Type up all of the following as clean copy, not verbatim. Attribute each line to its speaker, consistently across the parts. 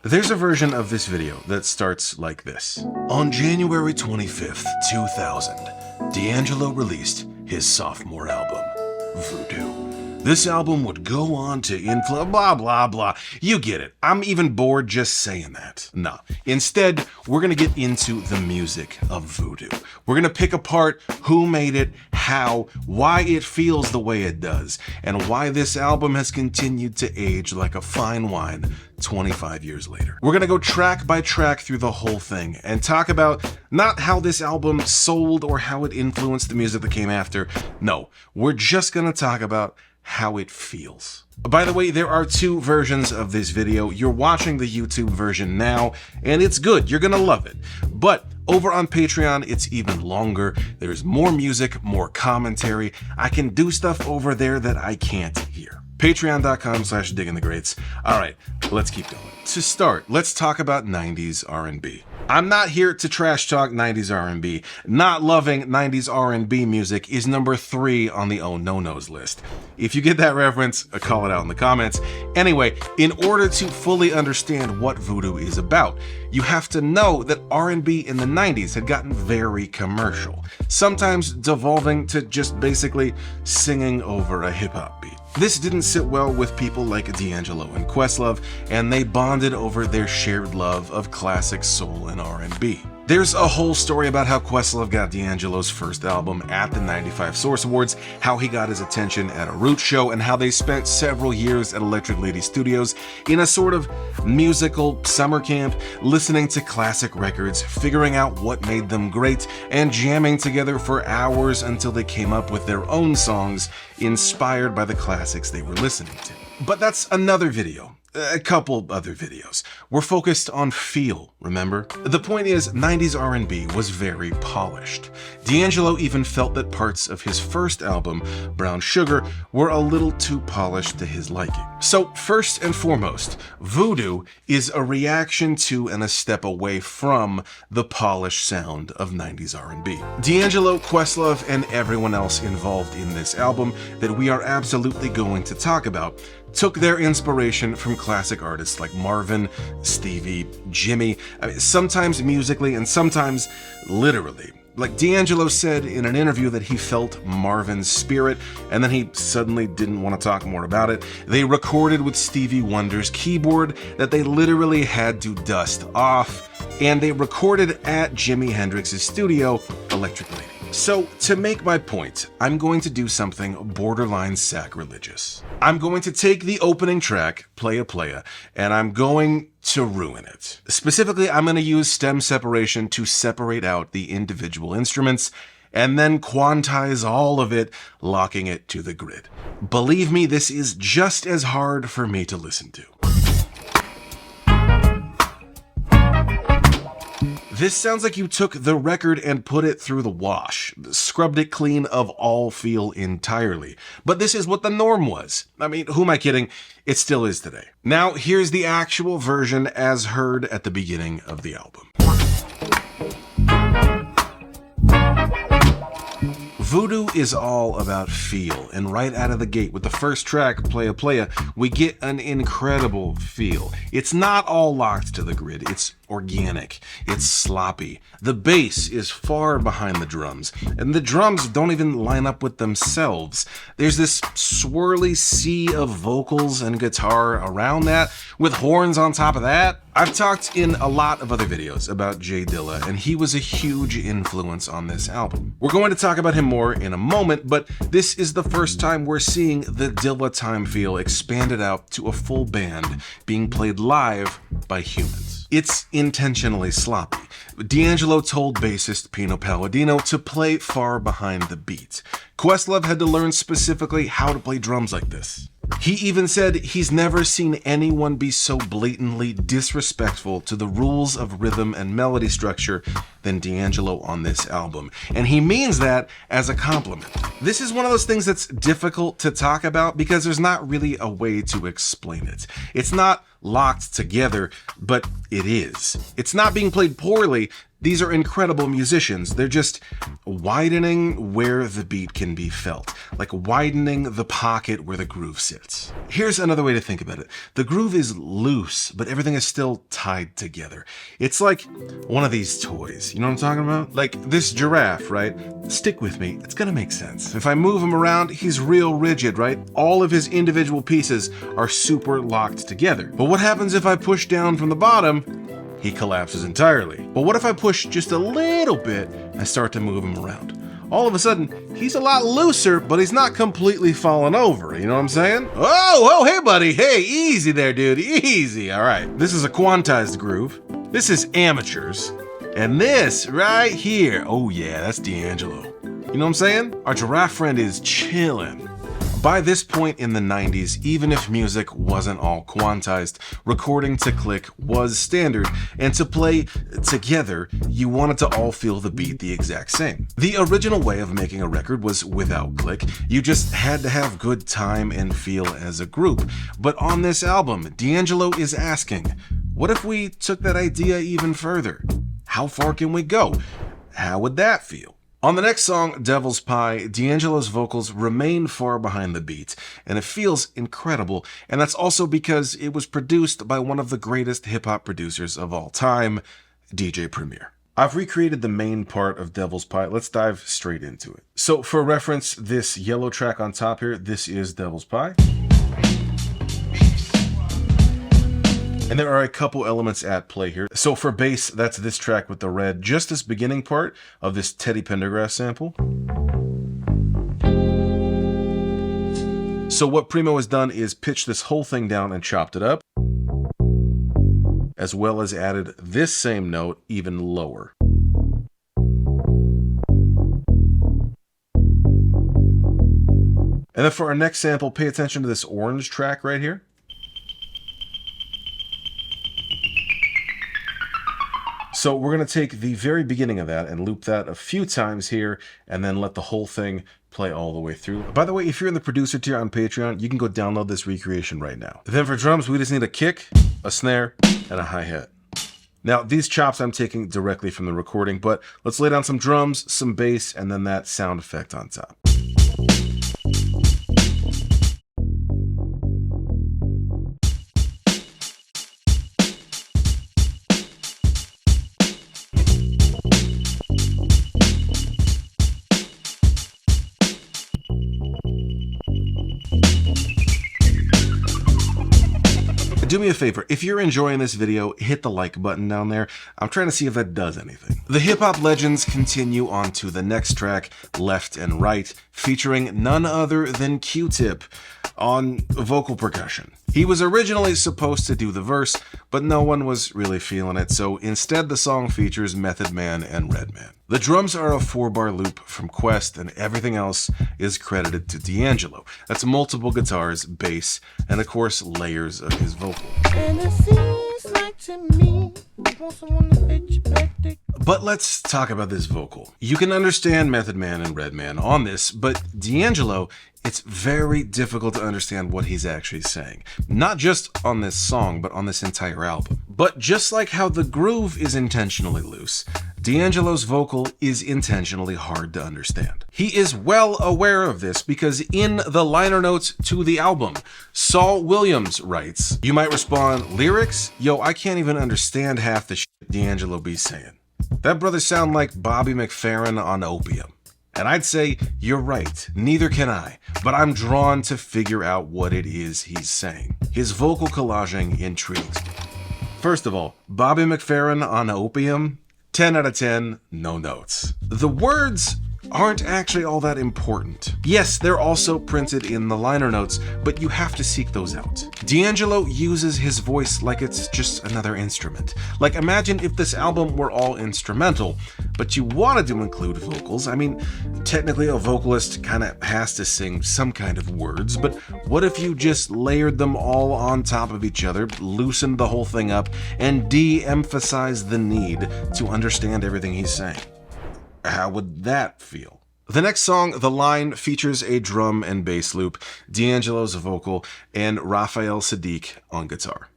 Speaker 1: There's a version of this video that starts like this. On January 25th, 2000, D'Angelo released his sophomore album, Voodoo. This album would go on to influence blah blah blah. You get it. I'm even bored just saying that. No. Instead, we're gonna get into the music of Voodoo. We're gonna pick apart who made it, how, why it feels the way it does, and why this album has continued to age like a fine wine 25 years later. We're gonna go track by track through the whole thing and talk about not how this album sold or how it influenced the music that came after. No, we're just gonna talk about how it feels. By the way, there are two versions of this video. You're watching the YouTube version now, and it's good. You're gonna love it. But over on Patreon, it's even longer. There's more music, more commentary. I can do stuff over there that I can't here. Patreon.com/diggingthegreats. All right, let's keep going. To start, let's talk about 90s R&B. I'm not here to trash talk 90s R&B. Not loving 90s R&B music is number 3 on the Oh No No's list. If you get that reference, call it out in the comments. Anyway, in order to fully understand what Voodoo is about, you have to know that R&B in the 90s had gotten very commercial, sometimes devolving to just basically singing over a hip-hop beat. This didn't sit well with people like D'Angelo and Questlove, and they bonded over their shared love of classic soul and R&B. There's a whole story about how Questlove got D'Angelo's first album at the 95 Source Awards, how he got his attention at a Roots show, and how they spent several years at Electric Lady Studios in a sort of musical summer camp, listening to classic records, figuring out what made them great, and jamming together for hours until they came up with their own songs inspired by the classics they were listening to. But that's another video. A couple other videos. We're focused on feel, remember? The point is, 90s R&B was very polished. D'Angelo even felt that parts of his first album, Brown Sugar, were a little too polished to his liking. So first and foremost, Voodoo is a reaction to and a step away from the polished sound of 90s R&B. D'Angelo, Questlove, and everyone else involved in this album that we are absolutely going to talk about took their inspiration from classic artists like Marvin, Stevie, Jimmy, sometimes musically and sometimes literally. Like D'Angelo said in an interview that he felt Marvin's spirit, and then he suddenly didn't want to talk more about it. They recorded with Stevie Wonder's keyboard that they literally had to dust off, and they recorded at Jimi Hendrix's studio, Electric Lady. So, to make my point, I'm going to do something borderline sacrilegious. I'm going to take the opening track, Playa Playa, and I'm going to ruin it. Specifically, I'm going to use stem separation to separate out the individual instruments, and then quantize all of it, locking it to the grid. Believe me, this is just as hard for me to listen to. This sounds like you took the record and put it through the wash, scrubbed it clean of all feel entirely. But this is what the norm was. I mean, who am I kidding? It still is today. Now, here's the actual version as heard at the beginning of the album. Voodoo is all about feel, and right out of the gate with the first track, Playa Playa, we get an incredible feel. It's not all locked to the grid, it's organic, it's sloppy. The bass is far behind the drums, and the drums don't even line up with themselves. There's this swirly sea of vocals and guitar around that, with horns on top of that. I've talked in a lot of other videos about J Dilla, and he was a huge influence on this album. We're going to talk about him more in a moment, but this is the first time we're seeing the Dilla time feel expanded out to a full band being played live by humans. It's intentionally sloppy. D'Angelo told bassist Pino Palladino to play far behind the beat. Questlove had to learn specifically how to play drums like this. He even said he's never seen anyone be so blatantly disrespectful to the rules of rhythm and melody structure than D'Angelo on this album, and he means that as a compliment. This is one of those things that's difficult to talk about because there's not really a way to explain it. It's not locked together, but it is. It's not being played poorly, These are incredible musicians. They're just widening where the beat can be felt, like widening the pocket where the groove sits. Here's another way to think about it. The groove is loose, but everything is still tied together. It's like one of these toys. You know what I'm talking about? Like this giraffe, right? Stick with me. It's gonna make sense. If I move him around, he's real rigid, right? All of his individual pieces are super locked together. But what happens if I push down from the bottom? He collapses entirely. But what if I push just a little bit and start to move him around? All of a sudden, he's a lot looser, but he's not completely falling over. You know what I'm saying? Oh, hey, buddy. Hey, easy there, dude. Easy. All right. This is a quantized groove. This is amateurs. And this right here, oh yeah, that's D'Angelo. You know what I'm saying? Our giraffe friend is chillin'. By this point in the 90s, even if music wasn't all quantized, recording to click was standard, and to play together, you wanted to all feel the beat the exact same. The original way of making a record was without click. You just had to have good time and feel as a group. But on this album, D'Angelo is asking, what if we took that idea even further? How far can we go? How would that feel? On the next song, Devil's Pie, D'Angelo's vocals remain far behind the beat, and it feels incredible, and that's also because it was produced by one of the greatest hip-hop producers of all time, DJ Premier. I've recreated the main part of Devil's Pie. Let's dive straight into it. So for reference, this yellow track on top here, this is Devil's Pie. And there are a couple elements at play here. So for bass, that's this track with the red, just this beginning part of this Teddy Pendergrass sample. So what Primo has done is pitch this whole thing down and chopped it up, as well as added this same note even lower. And then for our next sample, pay attention to this orange track right here. So we're going to take the very beginning of that and loop that a few times here and then let the whole thing play all the way through. By the way, if you're in the producer tier on Patreon, you can go download this recreation right now. Then for drums, we just need a kick, a snare, and a hi-hat. Now, these chops I'm taking directly from the recording, but let's lay down some drums, some bass, and then that sound effect on top. Do me a favor, if you're enjoying this video, hit the like button down there. I'm trying to see if that does anything. The hip-hop legends continue on to the next track, Left and Right, featuring none other than Q-Tip on vocal percussion. He was originally supposed to do the verse, but no one was really feeling it, so instead the song features Method Man and Redman. The drums are a 4-bar loop from Quest, and everything else is credited to D'Angelo. That's multiple guitars, bass, and of course layers of his vocal. And it seems like to me, but let's talk about this vocal. You can understand Method Man and Redman on this, but D'Angelo, it's very difficult to understand what he's actually saying. Not just on this song, but on this entire album. But just like how the groove is intentionally loose, D'Angelo's vocal is intentionally hard to understand. He is well aware of this because in the liner notes to the album, Saul Williams writes, you might respond, lyrics? Yo, I can't even understand half the shit D'Angelo be saying. That brother sound like Bobby McFerrin on opium. And I'd say, you're right, neither can I, but I'm drawn to figure out what it is he's saying. His vocal collaging intrigues me. First of all, Bobby McFerrin on opium? 10 out of 10, no notes. The words aren't actually all that important. Yes, they're also printed in the liner notes, but you have to seek those out. D'Angelo uses his voice like it's just another instrument. Like, imagine if this album were all instrumental, but you wanted to include vocals. I mean, technically a vocalist kind of has to sing some kind of words, but what if you just layered them all on top of each other, loosened the whole thing up, and de-emphasized the need to understand everything he's saying? How would that feel? The next song, The Line, features a drum and bass loop, D'Angelo's vocal, and Raphael Sadiq on guitar.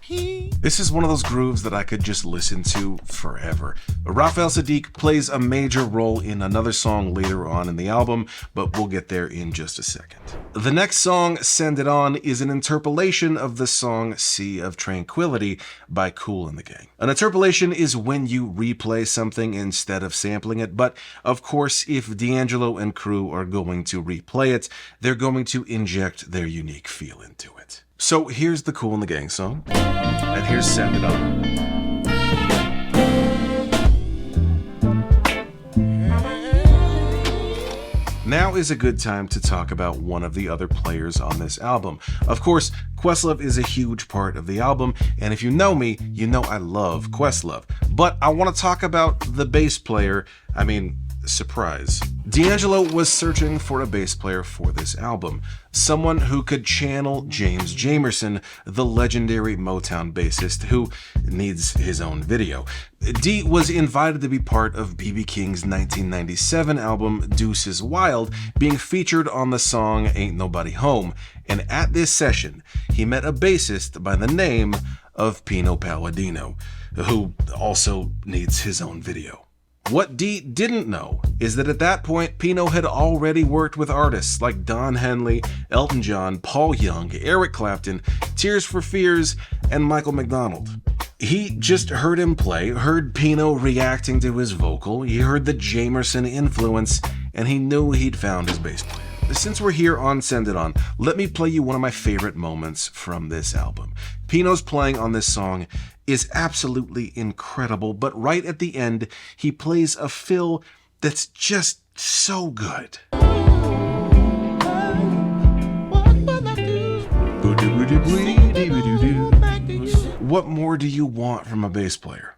Speaker 1: He This is one of those grooves that I could just listen to forever. Raphael Saadiq plays a major role in another song later on in the album, but we'll get there in just a second. The next song, Send It On, is an interpolation of the song Sea of Tranquility by Kool and the Gang. An interpolation is when you replay something instead of sampling it, but of course, if D'Angelo and crew are going to replay it, they're going to inject their unique feel into it. So here's the Kool and the Gang song, and here's Send It On. Now is a good time to talk about one of the other players on this album. Of course, Questlove is a huge part of the album, and if you know me, you know I love Questlove. But I want to talk about the bass player. Surprise. D'Angelo was searching for a bass player for this album, someone who could channel James Jamerson, the legendary Motown bassist who needs his own video. D was invited to be part of B.B. King's 1997 album Deuce is Wild, being featured on the song Ain't Nobody Home, and at this session, he met a bassist by the name of Pino Palladino, who also needs his own video. What D didn't know is that at that point, Pino had already worked with artists like Don Henley, Elton John, Paul Young, Eric Clapton, Tears for Fears, and Michael McDonald. He just heard him play, heard Pino reacting to his vocal, he heard the Jamerson influence, and he knew he'd found his bass player. Since we're here on Send It On, let me play you one of my favorite moments from this album. Pino's playing on this song is absolutely incredible, but right at the end, he plays a fill that's just so good. What more do you want from a bass player?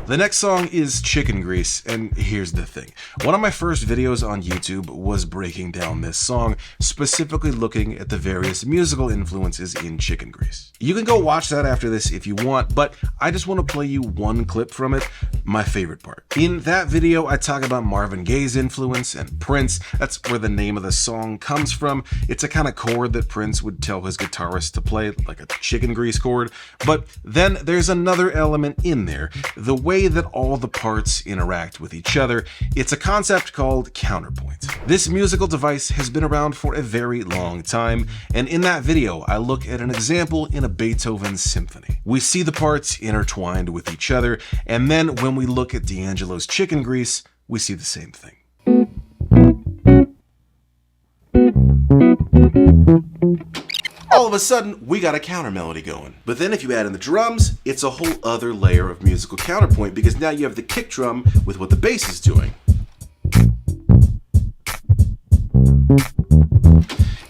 Speaker 1: The next song is Chicken Grease, and here's the thing. One of my first videos on YouTube was breaking down this song, specifically looking at the various musical influences in Chicken Grease. You can go watch that after this if you want, but I just want to play you one clip from it, my favorite part. In that video, I talk about Marvin Gaye's influence and Prince. That's where the name of the song comes from. It's a kind of chord that Prince would tell his guitarist to play, like a chicken grease chord. But then there's another element in there, the way that all the parts interact with each other. It's a concept called counterpoint. This musical device has been around for a very long time, and in that video, I look at an example in a Beethoven symphony. We see the parts intertwined with each other, and then when we look at D'Angelo's Chicken Grease, we see the same thing. All of a sudden, we got a counter melody going. But then if you add in the drums, it's a whole other layer of musical counterpoint, because now you have the kick drum with what the bass is doing.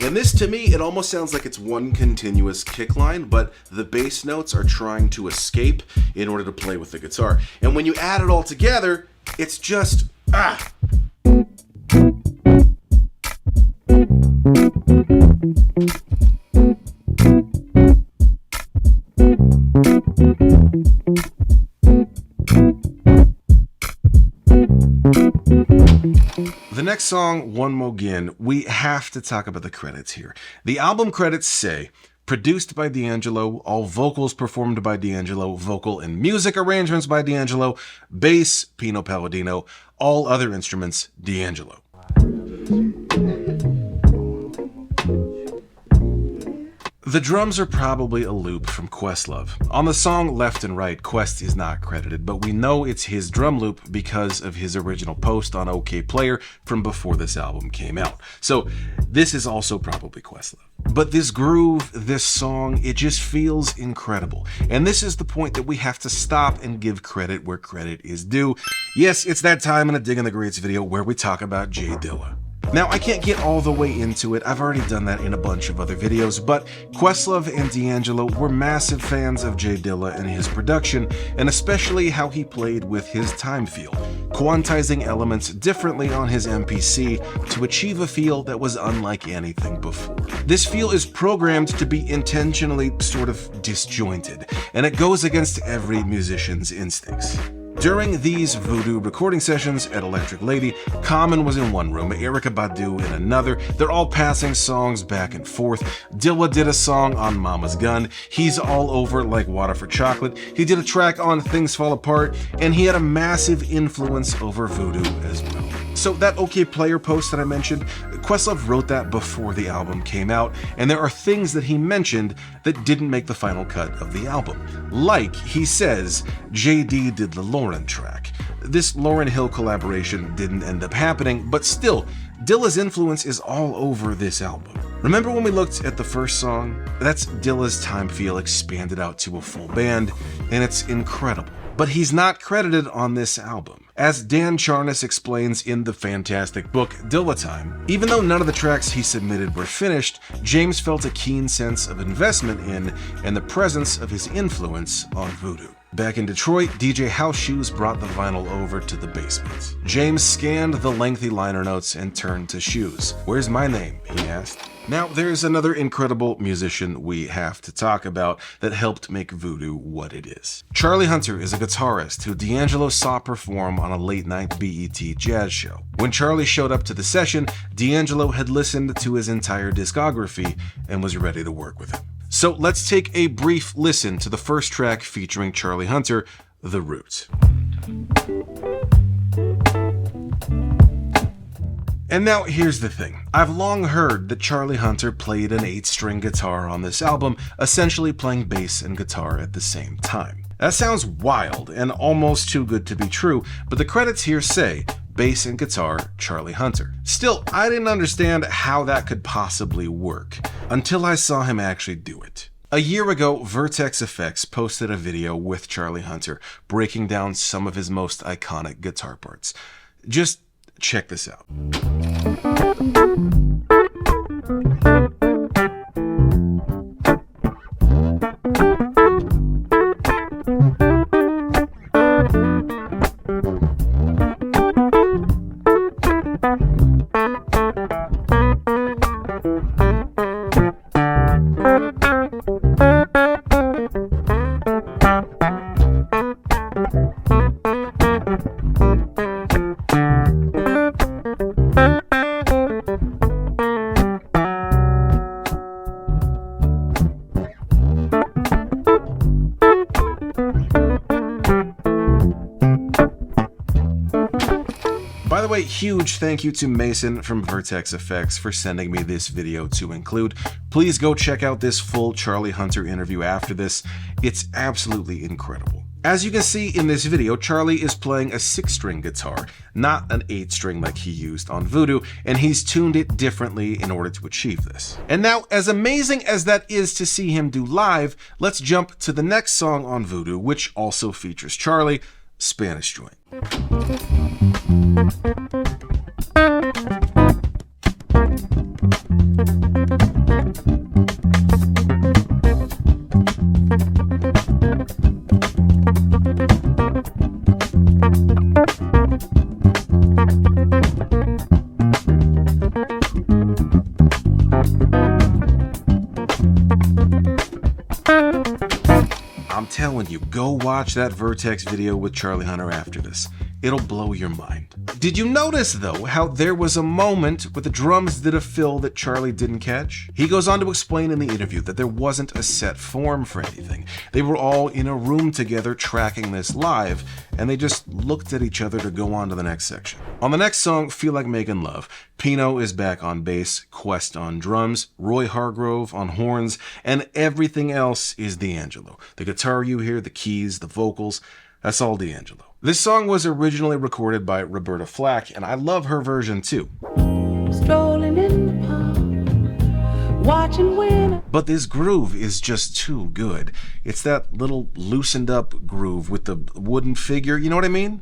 Speaker 1: And this, to me, it almost sounds like it's one continuous kick line, but the bass notes are trying to escape in order to play with the guitar. And when you add it all together, it's just, The next song, One Mo' Gin, we have to talk about the credits here. The album credits say, produced by D'Angelo, all vocals performed by D'Angelo, vocal and music arrangements by D'Angelo, bass, Pino Palladino, all other instruments, D'Angelo. The drums are probably a loop from Questlove. On the song Left and Right, Quest is not credited, but we know it's his drum loop because of his original post on OK Player from before this album came out. So this is also probably Questlove. But this groove, this song, it just feels incredible. And this is the point that we have to stop and give credit where credit is due. Yes, it's that time in a Digging the Greats video where we talk about J Dilla. Now, I can't get all the way into it, I've already done that in a bunch of other videos, but Questlove and D'Angelo were massive fans of J Dilla and his production, and especially how he played with his time feel, quantizing elements differently on his MPC to achieve a feel that was unlike anything before. This feel is programmed to be intentionally sort of disjointed, and it goes against every musician's instincts. During these Voodoo recording sessions at Electric Lady, Common was in one room, Erykah Badu in another. They're all passing songs back and forth. Dilla did a song on Mama's Gun. He's all over Like Water for Chocolate. He did a track on Things Fall Apart, and he had a massive influence over Voodoo as well. So that OK Player post that I mentioned, Questlove wrote that before the album came out, and there are things that he mentioned that didn't make the final cut of the album. Like, he says, JD did the Lauryn track. This Lauryn Hill collaboration didn't end up happening, but still, Dilla's influence is all over this album. Remember when we looked at the first song? That's Dilla's time feel expanded out to a full band, and it's incredible. But he's not credited on this album. As Dan Charnas explains in the fantastic book Dilla Time, even though none of the tracks he submitted were finished, James felt a keen sense of investment in and the presence of his influence on Voodoo. Back in Detroit, DJ House Shoes brought the vinyl over to the basement. James scanned the lengthy liner notes and turned to Shoes. "Where's my name?" he asked. Now, there's another incredible musician we have to talk about that helped make Voodoo what it is. Charlie Hunter is a guitarist who D'Angelo saw perform on a late-night BET jazz show. When Charlie showed up to the session, D'Angelo had listened to his entire discography and was ready to work with him. So let's take a brief listen to the first track featuring Charlie Hunter, The Root. And now here's the thing. I've long heard that Charlie Hunter played an 8-string guitar on this album, essentially playing bass and guitar at the same time. That sounds wild and almost too good to be true, but the credits here say, bass and guitar, Charlie Hunter. Still, I didn't understand how that could possibly work, until I saw him actually do it. A year ago, Vertex Effects posted a video with Charlie Hunter, breaking down some of his most iconic guitar parts. Just check this out. By the way, huge thank you to Mason from Vertex Effects for sending me this video to include. Please go check out this full Charlie Hunter interview after this. It's absolutely incredible. As you can see in this video, Charlie is playing a 6-string guitar, not an 8-string like he used on Voodoo, and he's tuned it differently in order to achieve this. And now, as amazing as that is to see him do live, let's jump to the next song on Voodoo, which also features Charlie, Spanish Joint. I'm telling you, go watch that Vertex video with Charlie Hunter after this. It'll blow your mind. Did you notice, though, how there was a moment where the drums did a fill that Charlie didn't catch? He goes on to explain in the interview that there wasn't a set form for anything. They were all in a room together tracking this live, and they just looked at each other to go on to the next section. On the next song, Feel Like Making Love, Pino is back on bass, Quest on drums, Roy Hargrove on horns, and everything else is D'Angelo. The guitar you hear, the keys, the vocals, that's all D'Angelo. This song was originally recorded by Roberta Flack, and I love her version too. Strolling in the park, watching winter. But this groove is just too good. It's that little loosened up groove with the wooden figure, you know what I mean?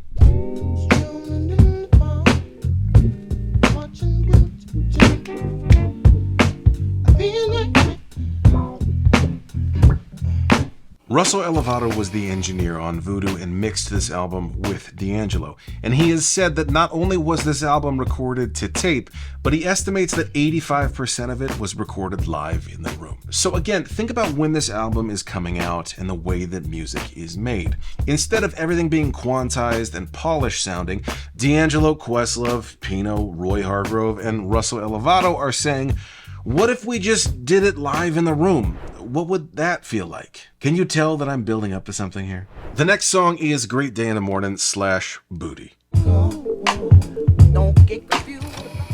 Speaker 1: Russell Elevado was the engineer on Voodoo and mixed this album with D'Angelo, and he has said that not only was this album recorded to tape, but he estimates that 85% of it was recorded live in the room. So again, think about when this album is coming out and the way that music is made. Instead of everything being quantized and polished sounding, D'Angelo, Questlove, Pino, Roy Hargrove, and Russell Elevado are saying, what if we just did it live in the room? What would that feel like? Can you tell that I'm building up to something here? The next song is Great Day in the Morning / Booty.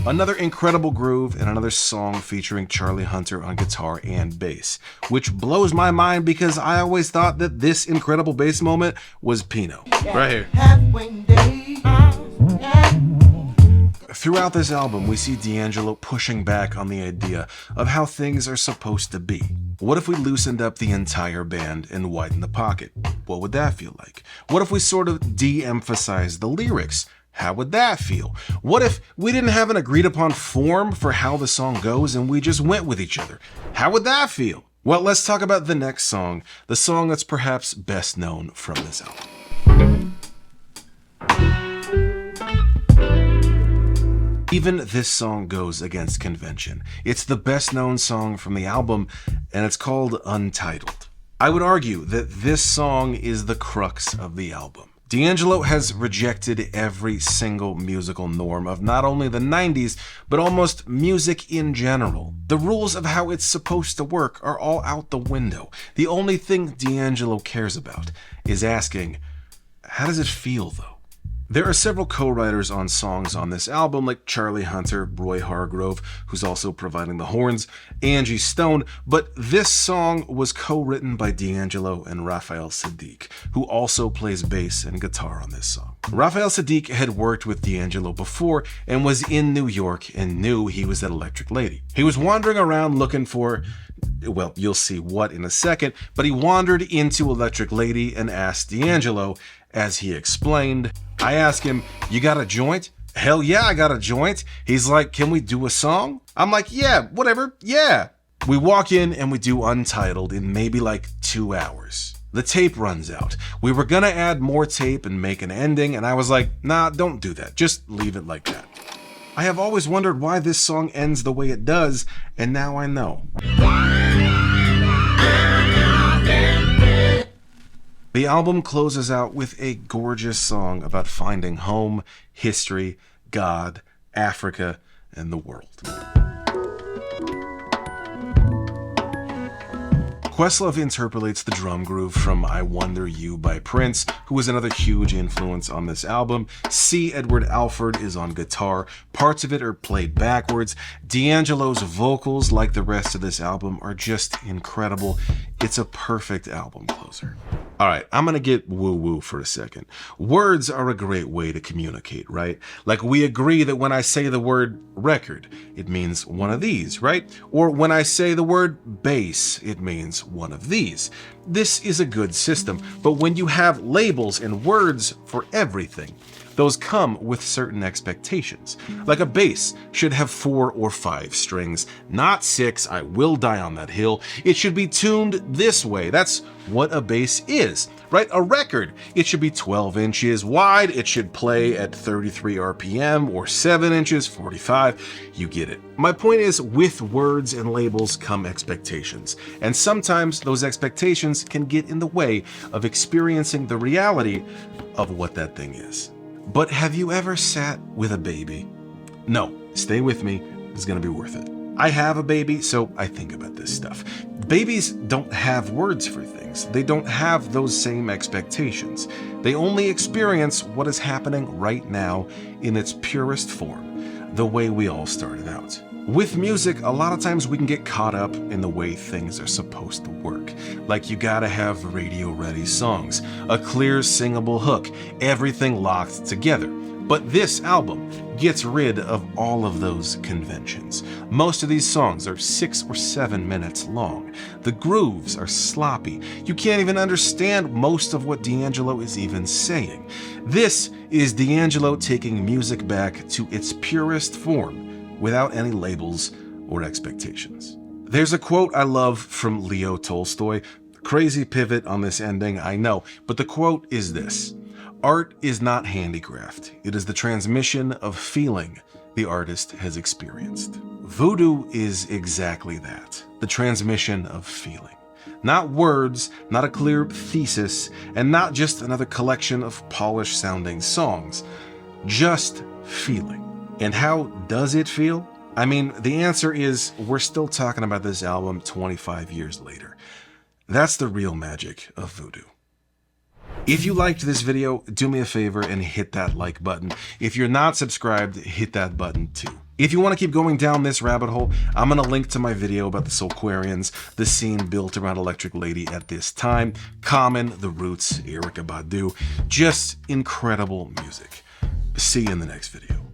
Speaker 1: Another incredible groove and another song featuring Charlie Hunter on guitar and bass, which blows my mind because I always thought that this incredible bass moment was Pino. Right here. Throughout this album, we see D'Angelo pushing back on the idea of how things are supposed to be. What if we loosened up the entire band and widened the pocket? What would that feel like? What if we sort of de-emphasized the lyrics? How would that feel? What if we didn't have an agreed upon form for how the song goes and we just went with each other? How would that feel? Well, let's talk about the next song, the song that's perhaps best known from this album. Even this song goes against convention. It's the best known song from the album, and it's called Untitled. I would argue that this song is the crux of the album. D'Angelo has rejected every single musical norm of not only the 90s, but almost music in general. The rules of how it's supposed to work are all out the window. The only thing D'Angelo cares about is asking, how does it feel though? There are several co-writers on songs on this album, like Charlie Hunter, Roy Hargrove, who's also providing the horns, Angie Stone, but this song was co-written by D'Angelo and Raphael Saadiq, who also plays bass and guitar on this song. Raphael Saadiq had worked with D'Angelo before and was in New York and knew he was that Electric Lady. He was wandering around looking for, well, you'll see what in a second, but he wandered into Electric Lady and asked D'Angelo. As he explained, I asked him, you got a joint? Hell yeah, I got a joint. He's like, can we do a song? I'm like, yeah, whatever, yeah. We walk in and we do Untitled in maybe like 2 hours. The tape runs out. We were gonna add more tape and make an ending, and I was like, nah, don't do that. Just leave it like that. I have always wondered why this song ends the way it does, and now I know. The album closes out with a gorgeous song about finding home, history, God, Africa, and the world. Questlove interpolates the drum groove from I Wonder You by Prince, who was another huge influence on this album. C. Edward Alford is on guitar. Parts of it are played backwards. D'Angelo's vocals, like the rest of this album, are just incredible. It's a perfect album closer. All right, I'm gonna get woo-woo for a second. Words are a great way to communicate, right? Like we agree that when I say the word record, it means one of these, right? Or when I say the word bass, it means one of these. This is a good system, but when you have labels and words for everything, those come with certain expectations. Like a bass should have 4 or 5 strings, not 6, I will die on that hill. It should be tuned this way. That's what a bass is, right? A record, it should be 12 inches wide, it should play at 33 RPM or 7 inches, 45, you get it. My point is, with words and labels come expectations, and sometimes those expectations can get in the way of experiencing the reality of what that thing is. But have you ever sat with a baby? No, stay with me, it's gonna be worth it. I have a baby, so I think about this stuff. Babies don't have words for things. They don't have those same expectations. They only experience what is happening right now in its purest form, the way we all started out. With music, a lot of times we can get caught up in the way things are supposed to work. Like you gotta have radio-ready songs, a clear singable hook, everything locked together. But this album gets rid of all of those conventions. Most of these songs are 6 or 7 minutes long. The grooves are sloppy. You can't even understand most of what D'Angelo is even saying. This is D'Angelo taking music back to its purest form, without any labels or expectations. There's a quote I love from Leo Tolstoy. Crazy pivot on this ending, I know, but the quote is this: "Art is not handicraft. It is the transmission of feeling the artist has experienced." Voodoo is exactly that, the transmission of feeling. Not words, not a clear thesis, and not just another collection of polished sounding songs. Just feeling. And how does it feel? I mean, the answer is we're still talking about this album 25 years later. That's the real magic of Voodoo. If you liked this video, do me a favor and hit that like button. If you're not subscribed, hit that button too. If you want to keep going down this rabbit hole, I'm going to link to my video about the Soulquarians, the scene built around Electric Lady at this time, Common, The Roots, Erykah Badu, just incredible music. See you in the next video.